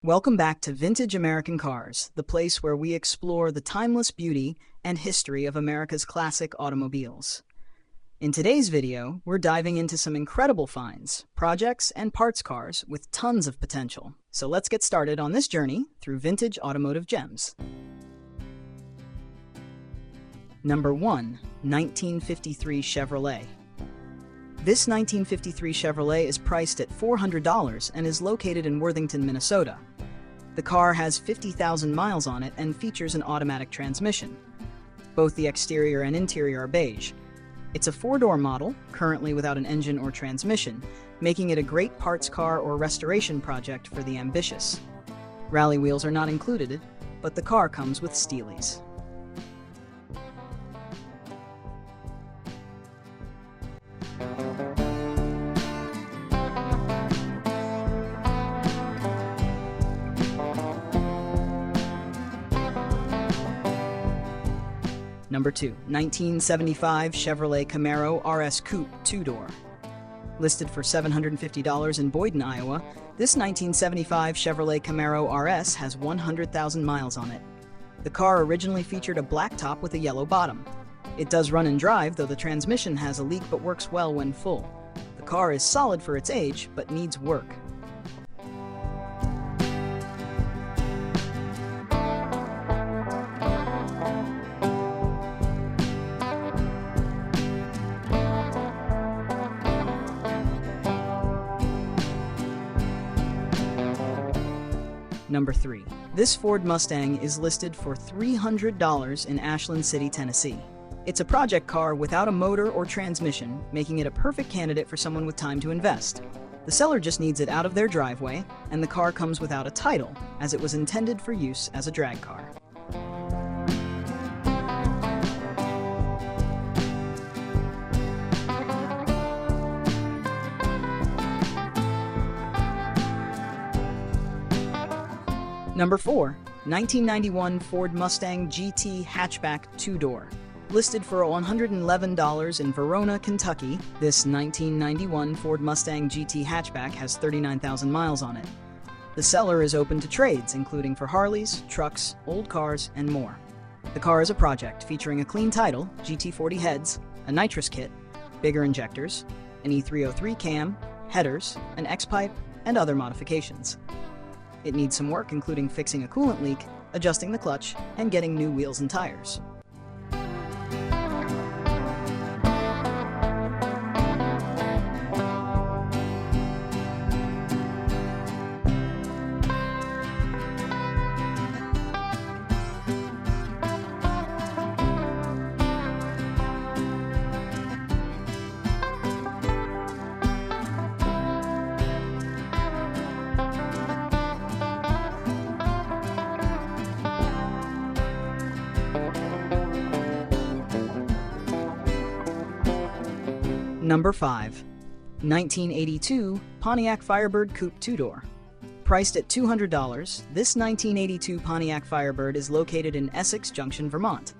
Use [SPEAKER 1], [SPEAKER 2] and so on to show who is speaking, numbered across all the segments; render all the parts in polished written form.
[SPEAKER 1] Welcome back to Vintage American Cars, the place where we explore the timeless beauty and history of America's classic automobiles. In today's video, we're diving into some incredible finds, projects, and parts cars with tons of potential. So let's get started on this journey through vintage automotive gems. Number 1. 1953 Chevrolet. This 1953 Chevrolet is priced at $400 and is located in Worthington, Minnesota. The car has 50,000 miles on it and features an automatic transmission. Both the exterior and interior are beige. It's a four-door model, currently without an engine or transmission, making it a great parts car or restoration project for the ambitious. Rally wheels are not included, but the car comes with Steelies. Number 2. 1975 Chevrolet Camaro RS Coupe 2-door. Listed for $750 in Boyden, Iowa, this 1975 Chevrolet Camaro RS has 100,000 miles on it. The car originally featured a black top with a yellow bottom. It does run and drive, though the transmission has a leak but works well when full. The car is solid for its age, but needs work. Number 3. This Ford Mustang is listed for $300 in Ashland City, Tennessee. It's a project car without a motor or transmission, making it a perfect candidate for someone with time to invest. The seller just needs it out of their driveway, and the car comes without a title, as it was intended for use as a drag car. Number 4. 1991 Ford Mustang GT Hatchback 2-door. Listed for $111 in Verona, Kentucky, this 1991 Ford Mustang GT Hatchback has 39,000 miles on it. The seller is open to trades, including for Harleys, trucks, old cars, and more. The car is a project featuring a clean title, GT40 heads, a nitrous kit, bigger injectors, an E303 cam, headers, an X-pipe, and other modifications. It needs some work, including fixing a coolant leak, adjusting the clutch, and getting new wheels and tires. Number 5. 1982 Pontiac Firebird Coupe 2-door. Priced at $200, this 1982 Pontiac Firebird is located in Essex Junction, Vermont.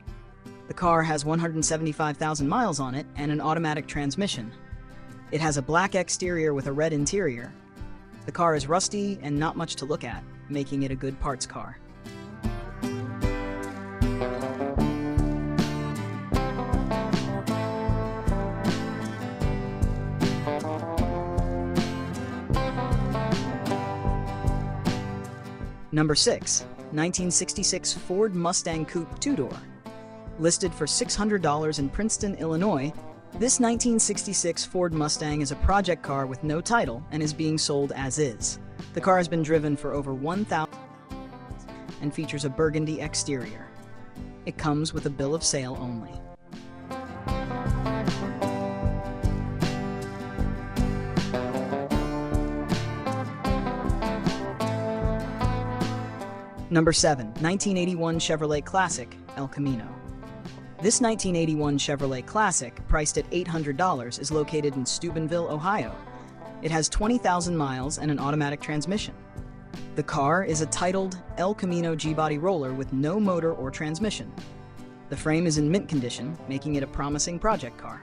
[SPEAKER 1] The car has 175,000 miles on it and an automatic transmission. It has a black exterior with a red interior. The car is rusty and not much to look at, making it a good parts car. Number 6. 1966 Ford Mustang Coupe 2-door. Listed for $600 in Princeton, Illinois, this 1966 Ford Mustang is a project car with no title and is being sold as is. The car has been driven for over 1,000 and features a burgundy exterior. It comes with a bill of sale only. Number 7. 1981 Chevrolet Classic El Camino. This 1981 Chevrolet Classic, priced at $800, is located in Steubenville, Ohio. It has 20,000 miles and an automatic transmission. The car is a titled El Camino G-body roller with no motor or transmission. The frame is in mint condition, making it a promising project car.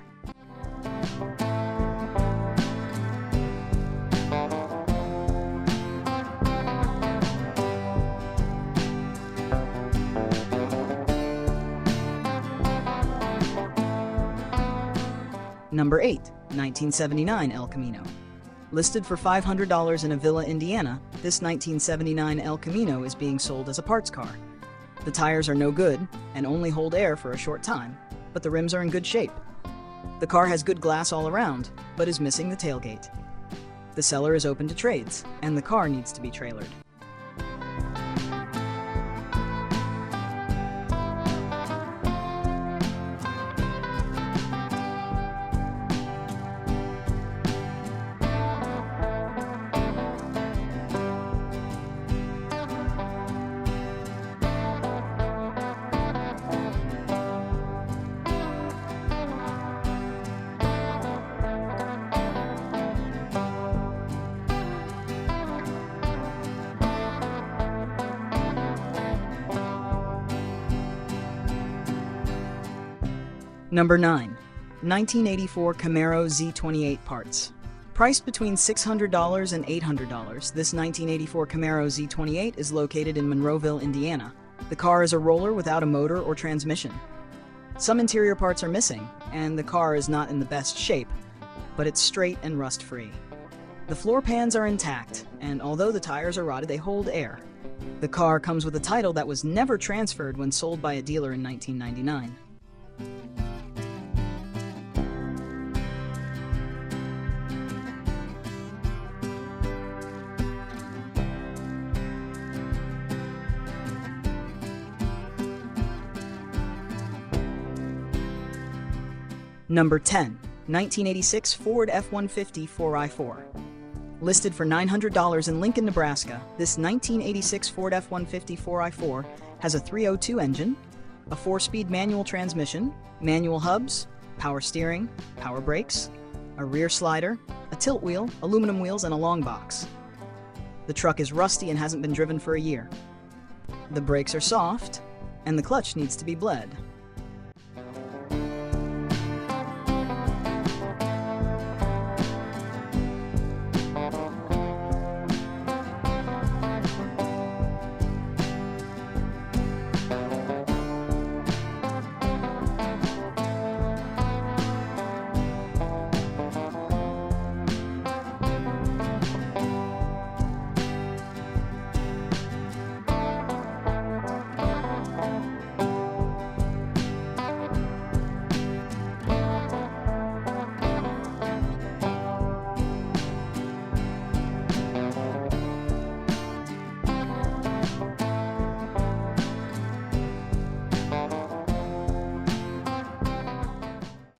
[SPEAKER 1] Number 8. 1979 El Camino. Listed for $500 in Avila, Indiana, this 1979 El Camino is being sold as a parts car. The tires are no good and only hold air for a short time, but the rims are in good shape. The car has good glass all around, but is missing the tailgate. The seller is open to trades, and the car needs to be trailered. Number 9. 1984 Camaro Z28 parts. Priced between $600 and $800, this 1984 Camaro Z28 is located in Monroeville, Indiana. The car is a roller without a motor or transmission. Some interior parts are missing, and the car is not in the best shape, but it's straight and rust-free. The floor pans are intact, and although the tires are rotted, they hold air. The car comes with a title that was never transferred when sold by a dealer in 1999. Number 10. 1986 Ford F-150 4x4. Listed for $900 in Lincoln, Nebraska, this 1986 Ford F-150 4x4 has a 302 engine, a 4-speed manual transmission, manual hubs, power steering, power brakes, a rear slider, a tilt wheel, aluminum wheels, and a long box. The truck is rusty and hasn't been driven for a year. The brakes are soft, and the clutch needs to be bled.